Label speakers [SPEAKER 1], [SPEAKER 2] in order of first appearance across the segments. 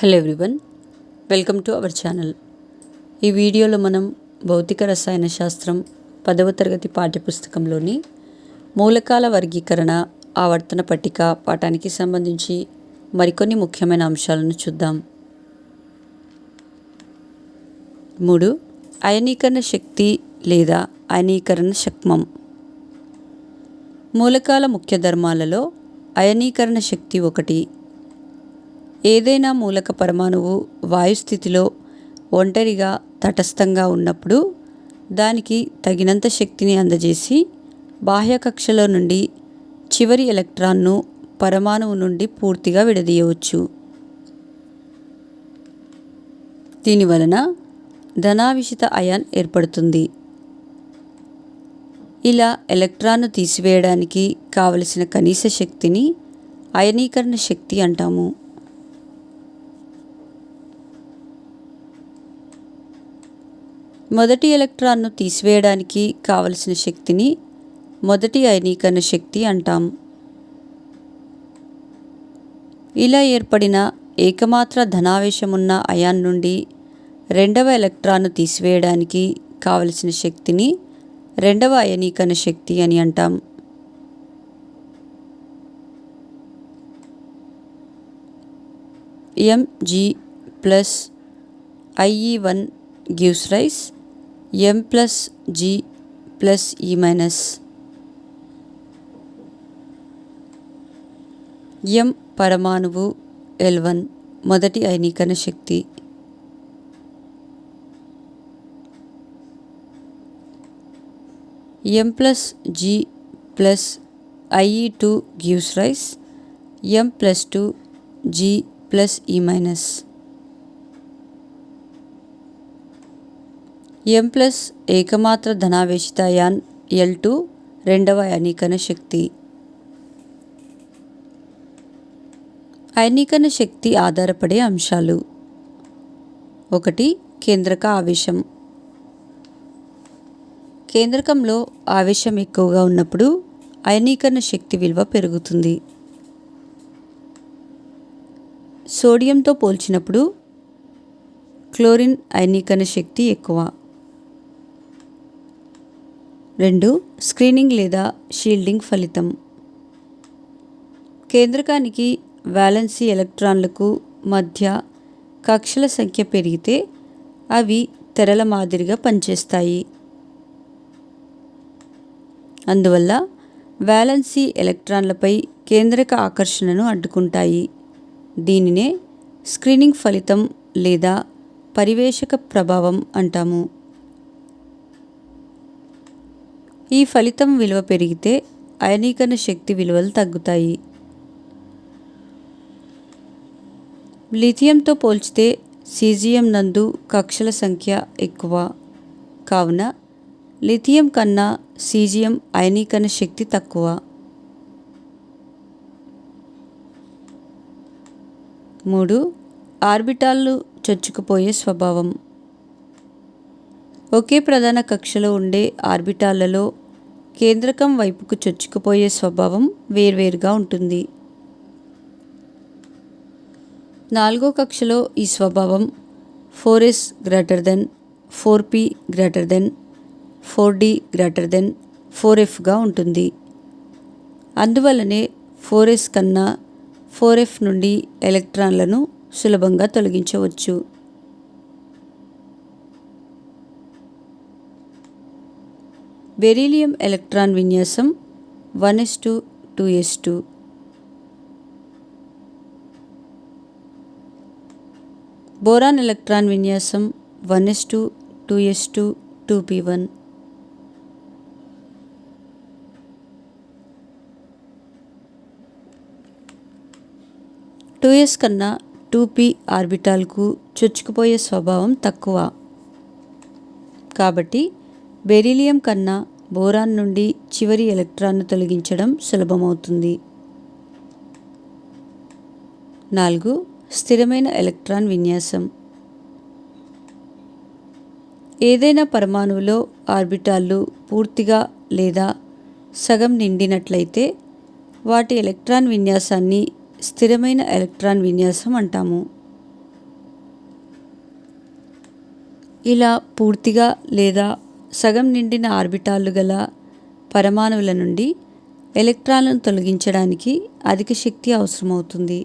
[SPEAKER 1] Hello everyone, welcome to our channel. ఈ వీడియోలో మనం భౌతిక రసాయన శాస్త్రం 10వ తరగతి పాఠ్యపుస్తకంలోని మూలకాల వర్గీకరణ ఆవర్తన పట్టిక పాఠానికి సంబంధించి మరికొన్ని ముఖ్యమైన అంశాలను చూద్దాం. 3. అయనీకరణ శక్తి లేదా అయనీకరణ శక్మం. మూలకాల ముఖ్య ధర్మాలలో అయనీకరణ శక్తి ఒకటి. ఏదైనా మూలక పరమాణువు వాయుస్థితిలో ఒంటరిగా తటస్థంగా ఉన్నప్పుడు దానికి తగినంత శక్తిని అందజేసి బాహ్య కక్షలో నుండి చివరి ఎలక్ట్రాన్ను పరమాణువు నుండి పూర్తిగా విడదీయవచ్చు. దీనివలన ధనావిషిత అయాన్ ఏర్పడుతుంది. ఇలా ఎలక్ట్రాన్ను తీసివేయడానికి కావలసిన కనీస శక్తిని అయనీకరణ శక్తి అంటాము. మొదటి ఎలక్ట్రాన్ను తీసివేయడానికి కావలసిన శక్తిని మొదటి అయనీకరణ శక్తి అంటాం. ఇలా ఏర్పడిన ఏకమాత్ర ధనావేశమున్న అయాన్ నుండి రెండవ ఎలక్ట్రాన్ను తీసివేయడానికి కావలసిన శక్తిని రెండవ అయనీకరణ శక్తి అని అంటాం. Mg+ IE1 gives rise M+G+E-. M పరమాణువు L1 మొదటి అయనీకరణ శక్తి. M+G+IE2 gives rise M+2G+E-. M+ ఏకమాత్ర ధనావేశిత అయాన్ L2 రెండవ అయనీకరణ శక్తి. అయనీకరణ శక్తి ఆధారపడే అంశాలు. 1. కేంద్రక ఆవేశం. కేంద్రకంలో ఆవేశం ఎక్కువగా ఉన్నప్పుడు అయనీకరణ శక్తి విలువ పెరుగుతుంది. సోడియంతో పోల్చినప్పుడు క్లోరిన్ అయనీకరణ శక్తి ఎక్కువ. 2. స్క్రీనింగ్ లేదా షీల్డింగ్ ఫలితం. కేంద్రకానికి వాలెన్సీ ఎలక్ట్రాన్లకు మధ్య కక్షల సంఖ్య పెరిగితే అవి తెరల మాదిరిగా పనిచేస్తాయి. అందువల్ల వాలెన్సీ ఎలక్ట్రాన్లపై కేంద్రక ఆకర్షణను అడ్డుకుంటాయి. దీనినే స్క్రీనింగ్ ఫలితం లేదా పరివేషక ప్రభావం అంటాము. ఈ ఫలితం విలువ పెరిగితే అయనీకరణ శక్తి విలువలు తగ్గుతాయి. లిథియంతో పోల్చితే సీజియం నందు కక్షల సంఖ్య ఎక్కువ కావున లిథియం కన్నా సీజియం అయనీకరణ శక్తి తక్కువ. 3. ఆర్బిటాల్లు చొచ్చుకుపోయే స్వభావం. ఒకే ప్రధాన కక్షలో ఉండే ఆర్బిటాళ్లలో కేంద్రకం వైపుకు చొచ్చుకుపోయే స్వభావం వేర్వేరుగా ఉంటుంది. 4వ కక్షలో ఈ స్వభావం 4s > 4p > 4d > 4f ఉంటుంది. అందువల్లనే 4s కన్నా 4f నుండి ఎలక్ట్రాన్లను సులభంగా తొలగించవచ్చు. బెరీలియం ఎలక్ట్రాన్ విన్యాసం 1s2 బోరాన్ ఎలక్ట్రాన్ విన్యాసం 1s2 2p1. s కన్నా 2p ఆర్బిటాల్కు చొచ్చుకుపోయే స్వభావం తక్కువ కాబట్టి బెరీలియం కన్నా బోరాన్ నుండి చివరి ఎలక్ట్రాన్ను తొలగించడం సులభమవుతుంది. 4. స్థిరమైన ఎలక్ట్రాన్ విన్యాసం. ఏదైనా పరమాణువులో ఆర్బిటాల్లు పూర్తిగా లేదా సగం నిండినట్లయితే వాటి ఎలక్ట్రాన్ విన్యాసాన్ని స్థిరమైన ఎలక్ట్రాన్ విన్యాసం అంటాము. ఇలా పూర్తిగా లేదా సగం నిండిన ఆర్బిటాల్లు గల పరమాణువుల నుండి ఎలక్ట్రాన్లను తొలగించడానికి అధిక శక్తి అవసరమవుతుంది.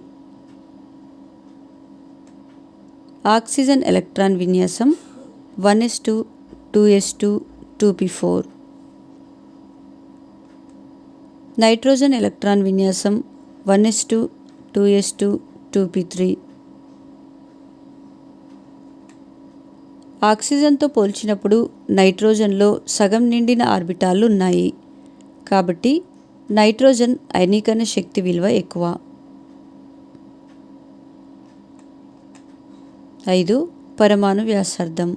[SPEAKER 1] ఆక్సిజన్ ఎలక్ట్రాన్ విన్యాసం 1s2 2s2 2p4. Nitrogen electron విన్యాసం 1s2 2s2 2p3. ఆక్సిజన్తో పోల్చినప్పుడు నైట్రోజన్లో సగం నిండిన ఆర్బిటాల్లు ఉన్నాయి కాబట్టి నైట్రోజన్ అయనీకరణ శక్తి విలువ ఎక్కువ. 5. పరమాణు వ్యాసార్థం.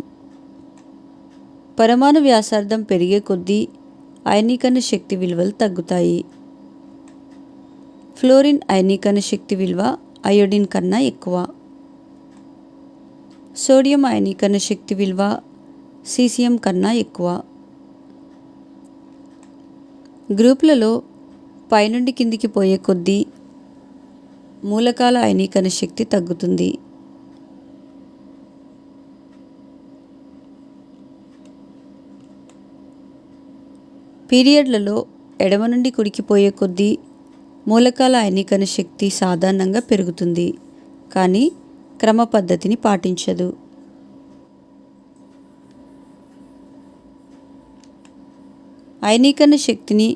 [SPEAKER 1] పరమాణు వ్యాసార్థం పెరిగే కొద్దీ అయనీకరణ శక్తి విలువలు తగ్గుతాయి. ఫ్లోరిన్ అయనీకరణ శక్తి విలువ అయోడిన్ కన్నా ఎక్కువ. సోడియం అయనీకరణ శక్తి విలువ సీసియం కన్నా ఎక్కువ. గ్రూపులలో పైనుండి కిందికి పోయే కొద్దీ మూలకాల అయనీకరణ శక్తి తగ్గుతుంది. పీరియడ్లలో ఎడమ నుండి కుడికి పోయే కొద్దీ మూలకాల అయనీకరణ శక్తి సాధారణంగా పెరుగుతుంది కానీ క్రమ పద్ధతిని పాటించదు. అయనీకరణ శక్తిని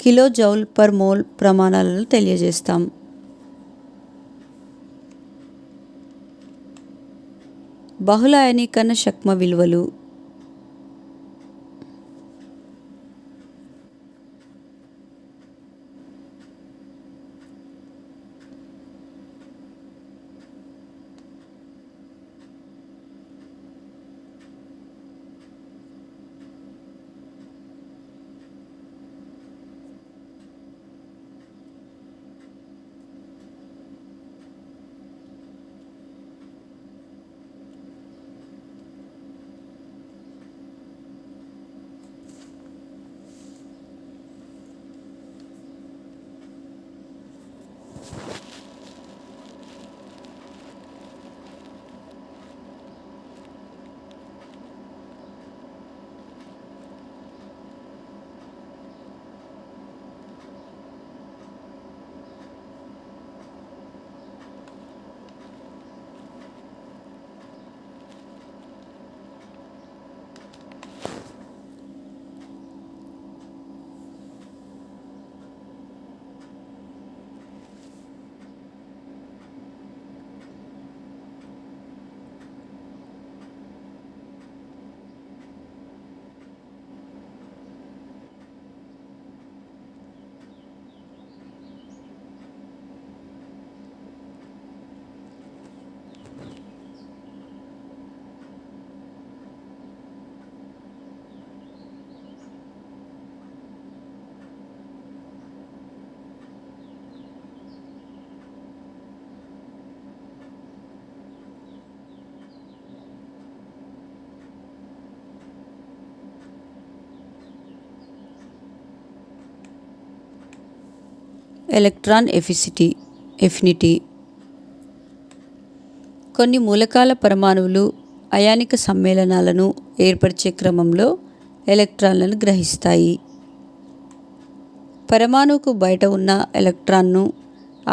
[SPEAKER 1] కిలోజౌల్ పర్ మోల్ ప్రమాణాలలో తెలియజేస్తాం. బహుళ అయనీకరణ శక్మ విలువలు. Electron affinity. కొన్ని మూలకాల పరమాణువులు అయానిక సమ్మేళనాలను ఏర్పరిచే క్రమంలో ఎలక్ట్రాన్లను గ్రహిస్తాయి. పరమాణువుకు బయట ఉన్న ఎలక్ట్రాన్ను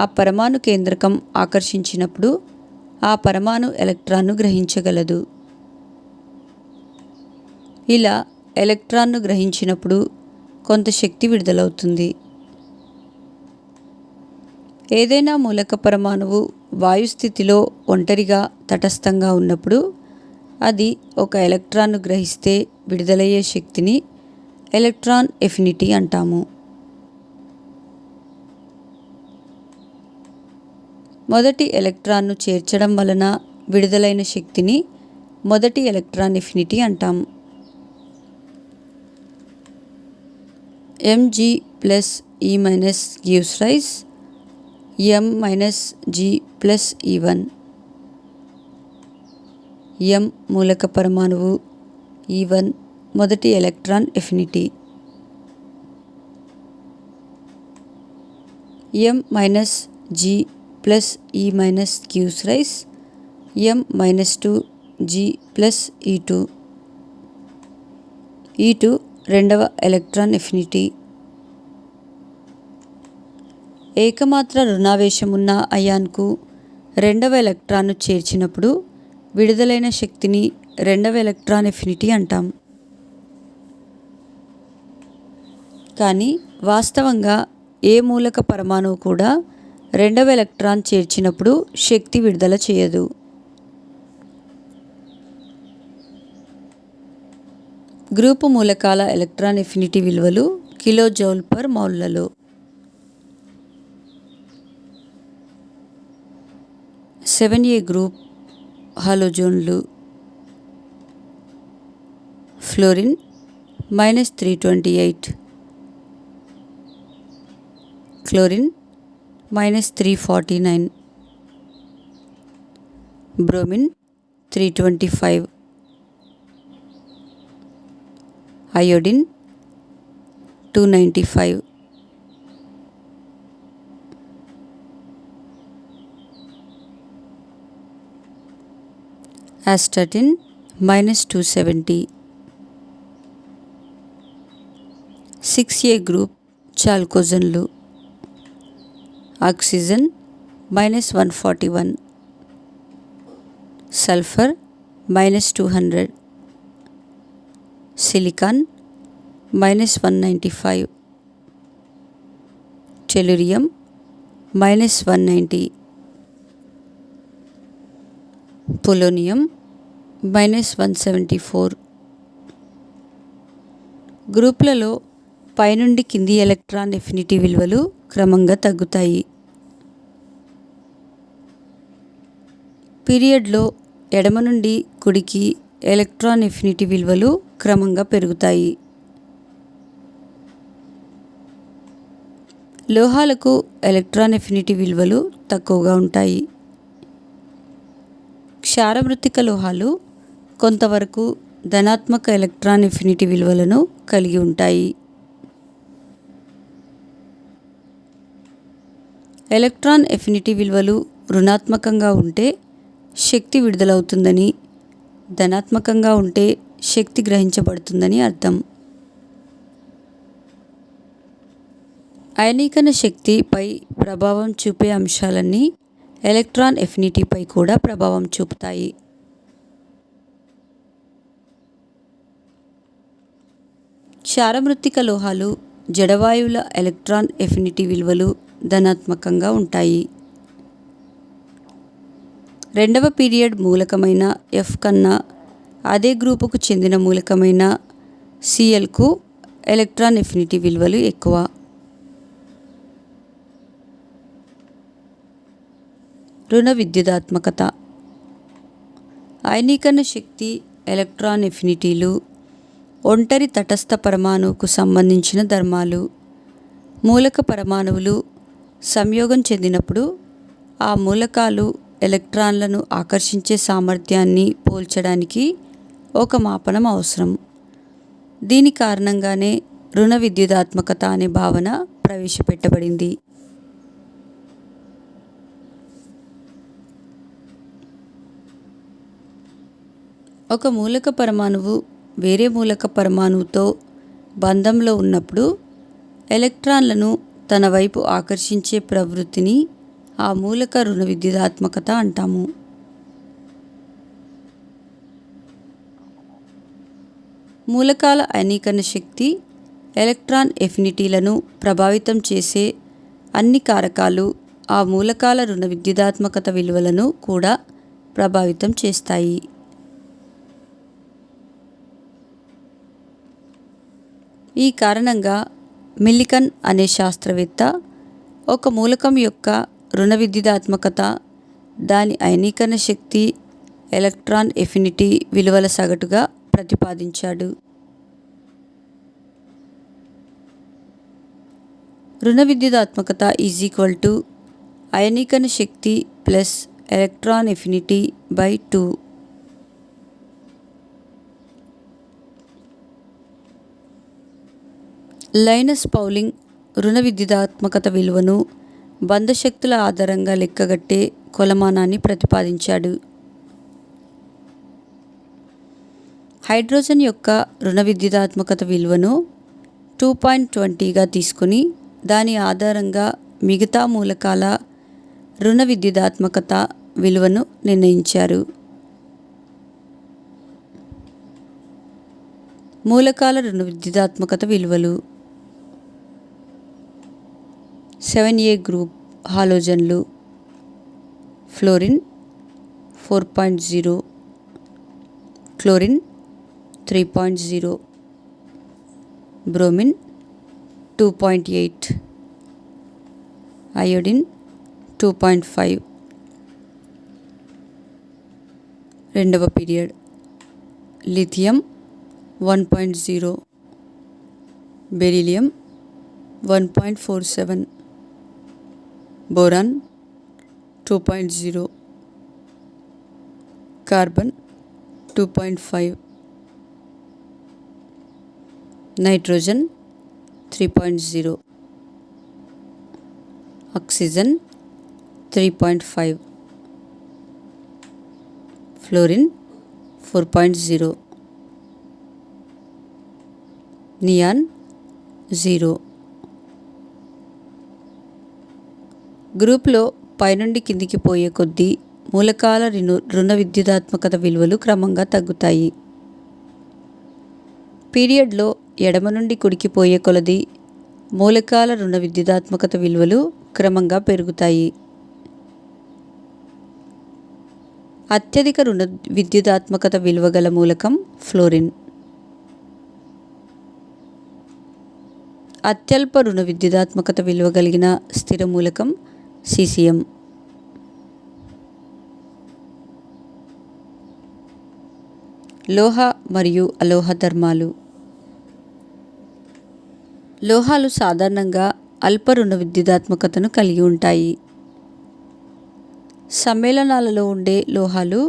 [SPEAKER 1] ఆ పరమాణు కేంద్రకం ఆకర్షించినప్పుడు ఆ పరమాణు ఎలక్ట్రాన్ను గ్రహించగలదు. ఇలా ఎలక్ట్రాన్ను గ్రహించినప్పుడు కొంత శక్తి విడుదలవుతుంది. ఏదైనా మూలక పరమాణువు వాయుస్థితిలో ఒంటరిగా తటస్థంగా ఉన్నప్పుడు అది ఒక ఎలక్ట్రాన్ను గ్రహిస్తే విడుదలయ్యే శక్తిని ఎలక్ట్రాన్ ఎఫినిటీ అంటాము. మొదటి ఎలక్ట్రాన్ను చేర్చడం వలన విడుదలైన శక్తిని మొదటి ఎలక్ట్రాన్ ఎఫినిటీ అంటాం. Mg plus E minus gives rise M minus G plus E1. M మూలక పరమాణువు, E1 మొదటి electron affinity. M minus G plus E minus gives rise M minus 2 G+E2. E2 రెండవ ఎలక్ట్రాన్ ఎఫినిటీ. ఏకమాత్ర రుణావేశమున్న అయాన్కు రెండవ ఎలక్ట్రాన్ను చేర్చినప్పుడు విడుదలైన శక్తిని రెండవ electron affinity అంటాం. కానీ వాస్తవంగా ఏ మూలక పరమాణువు కూడా రెండవ ఎలక్ట్రాన్ చేర్చినప్పుడు శక్తి విడుదల చేయదు. గ్రూపు మూలకాల ఎలక్ట్రాన్ ఎఫినిటీ విలువలు kJ/mol. 7A గ్రూప్ హాలోజోన్లు. Fluorine -328, chlorine -349, bromine 325, iodine 295, astatine -270. 6A group చాల్కోజన్లు. Oxygen -141, sulphur -200, silicon -195, tellurium -190, polonium -174. గ్రూపులలో పైనుండి కింది ఎలక్ట్రాన్ ఎఫినిటీ విలువలు క్రమంగా తగ్గుతాయి. పీరియడ్లో ఎడమ నుండి కుడికి ఎలక్ట్రాన్ ఎఫినిటీ విలువలు క్రమంగా పెరుగుతాయి. లోహాలకు ఎలక్ట్రాన్ ఎఫినిటీ విలువలు తక్కువగా ఉంటాయి. క్షారమృత్తిక లోహాలు కొంతవరకు ధనాత్మక ఎలక్ట్రాన్ ఎఫినిటీ విలువలను కలిగి ఉంటాయి. ఎలక్ట్రాన్ ఎఫినిటీ విలువలు రుణాత్మకంగా ఉంటే శక్తి విడుదలవుతుందని, ధనాత్మకంగా ఉంటే శక్తి గ్రహించబడుతుందని అర్థం. అయనీకరణ శక్తిపై ప్రభావం చూపే అంశాలన్నీ ఎలక్ట్రాన్ ఎఫినిటీపై కూడా ప్రభావం చూపుతాయి. క్షారమృత్తిక లోహాలు జడవాయువుల ఎలక్ట్రాన్ ఎఫినిటీ విలువలు ధనాత్మకంగా ఉంటాయి. రెండవ పీరియడ్ మూలకమైన F కన్నా అదే గ్రూపుకు చెందిన మూలకమైన Clకు ఎలక్ట్రాన్ ఎఫినిటీ విలువలు ఎక్కువ. రుణ విద్యుదాత్మకత. అయనీకరణ శక్తి, ఎలక్ట్రాన్ ఎఫినిటీలు ఒంటరి తటస్థ పరమాణువుకు సంబంధించిన ధర్మాలు. మూలక పరమాణువులు సంయోగం చెందినప్పుడు ఆ మూలకాలు ఎలక్ట్రాన్లను ఆకర్షించే సామర్థ్యాన్ని పోల్చడానికి ఒక మాపనం అవసరం. దీని కారణంగానే రుణ విద్యుదాత్మకత అనే భావన ప్రవేశపెట్టబడింది. ఒక మూలక పరమాణువు వేరే మూలక పరమాణువుతో బంధంలో ఉన్నప్పుడు ఎలక్ట్రాన్లను తన వైపు ఆకర్షించే ప్రవృత్తిని ఆ మూలక రుణ విద్యుదాత్మకత అంటాము. మూలకాల అయనీకరణ శక్తి, ఎలక్ట్రాన్ ఎఫినిటీలను ప్రభావితం చేసే అన్ని కారకాలు ఆ మూలకాల రుణ విద్యుదాత్మకత విలువలను కూడా ప్రభావితం చేస్తాయి. ఈ కారణంగా మిల్లికన్ అనే శాస్త్రవేత్త ఒక మూలకం యొక్క రుణ విద్యుదాత్మకత, దాని అయనీకరణ శక్తి, ఎలక్ట్రాన్ ఎఫినిటీ విలువల సగటుగా ప్రతిపాదించాడు. రుణ విద్యుదాత్మకత అయనీకరణ శక్తి ప్లస్ ఎలక్ట్రాన్ ఎఫినిటీ బై 2. లైనస్ పౌలింగ్ రుణ విద్యుదాత్మకత విలువను బంధశక్తుల ఆధారంగా లెక్కగట్టే కొలమానాన్ని ప్రతిపాదించాడు. హైడ్రోజన్ యొక్క రుణ విద్యుదాత్మకత విలువను 2.20గా తీసుకుని దాని ఆధారంగా మిగతా మూలకాల రుణ విద్యుదాత్మకత విలువను నిర్ణయించారు. మూలకాల రుణ విద్యుదాత్మకత విలువలు: 7A గ్రూప్ హాలోజన్లు ఫ్లోరిన్ 4.0, క్లోరిన్ 3.0, బ్రోమిన్ 2.8, అయోడిన్ 2.5. రెండవ period lithium 1.0, beryllium 1.47, boron 2.0, carbon 2.5, nitrogen 3.0, oxygen 3.5, fluorine 4.0, neon 0. గ్రూప్లో పైనుండి కిందికి పోయే కొద్దీ మూలకాల రుణ విద్యుదాత్మకత విలువలు క్రమంగా తగ్గుతాయి. పీరియడ్లో ఎడమ నుండి కుడికి పోయే కొలది మూలకాల రుణ విద్యుదాత్మకత విలువలు క్రమంగా పెరుగుతాయి. అత్యధిక రుణ విద్యుదాత్మకత విలువ గల మూలకం ఫ్లోరిన్. అత్యల్ప రుణ విద్యుదాత్మకత విలువ కలిగిన స్థిర మూలకం సీసియం. లోహ మరియు అలోహ ధర్మాలు. లోహాలు సాధారణంగా అల్ప రుణ విద్యుదాత్మకతను కలిగి ఉంటాయి. సమ్మేళనాలలో ఉండే లోహాలు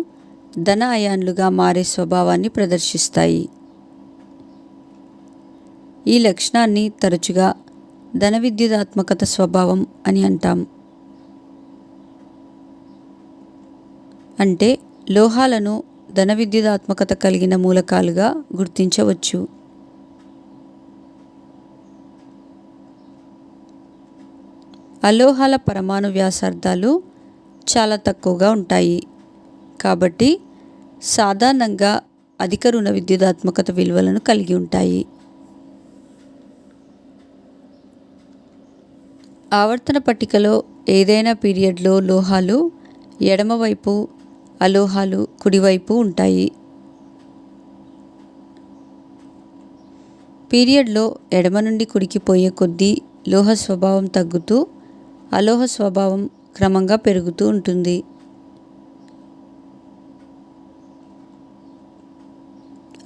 [SPEAKER 1] ధన అయాన్లుగా మారే స్వభావాన్ని ప్రదర్శిస్తాయి. ఈ లక్షణాన్ని తరచుగా ధన విద్యుదాత్మకత స్వభావం అని అంటాం. అంటే లోహాలను ధన విద్యుదాత్మకత కలిగిన మూలకాలుగా గుర్తించవచ్చు. అలోహాల పరమాణు వ్యాసార్థాలు చాలా తక్కువగా ఉంటాయి కాబట్టి సాధారణంగా అధిక రుణ విద్యుదాత్మకత విలువలను కలిగి ఉంటాయి. ఆవర్తన పట్టికలో ఏదైనా పీరియడ్లో లోహాలు ఎడమవైపు, అలోహాలు కుడివైపు ఉంటాయి. పీరియడ్లో ఎడమ నుండి కుడికి పోయే కొద్దీ లోహ స్వభావం తగ్గుతూ అలోహ స్వభావం క్రమంగా పెరుగుతూ ఉంటుంది.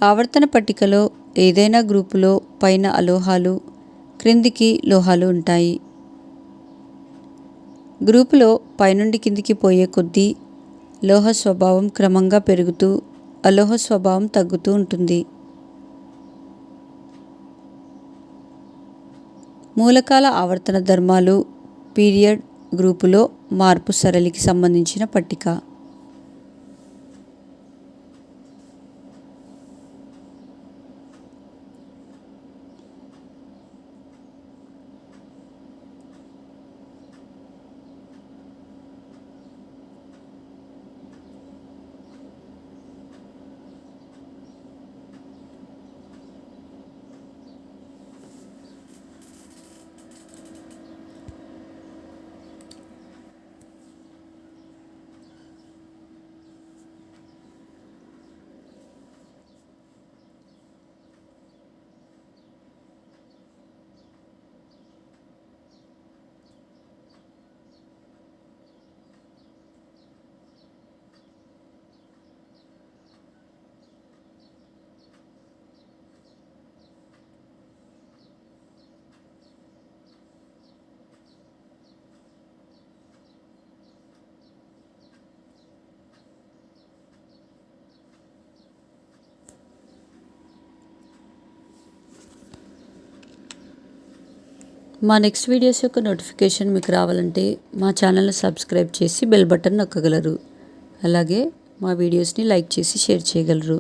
[SPEAKER 1] ఆవర్తన పట్టికలో ఏదైనా గ్రూపులో పైన అలోహాలు, క్రిందికి లోహాలు ఉంటాయి. గ్రూపులో పైనుండి కిందికి పోయే కొద్దీ లోహ స్వభావం క్రమంగా పెరుగుతూ అలోహ స్వభావం తగ్గుతూ ఉంటుంది. మూలకాల ఆవర్తన ధర్మాలు పీరియడ్ గ్రూపులో మార్పు సరళికి సంబంధించిన పట్టిక. మా నెక్స్ట్ వీడియోస్ యొక్క నోటిఫికేషన్ మీకు రావాలంటే మా ఛానల్ని సబ్స్క్రైబ్ చేసి బెల్ బటన్ నొక్కగలరు. అలాగే మా వీడియోస్ని లైక్ చేసి షేర్ చేయగలరు.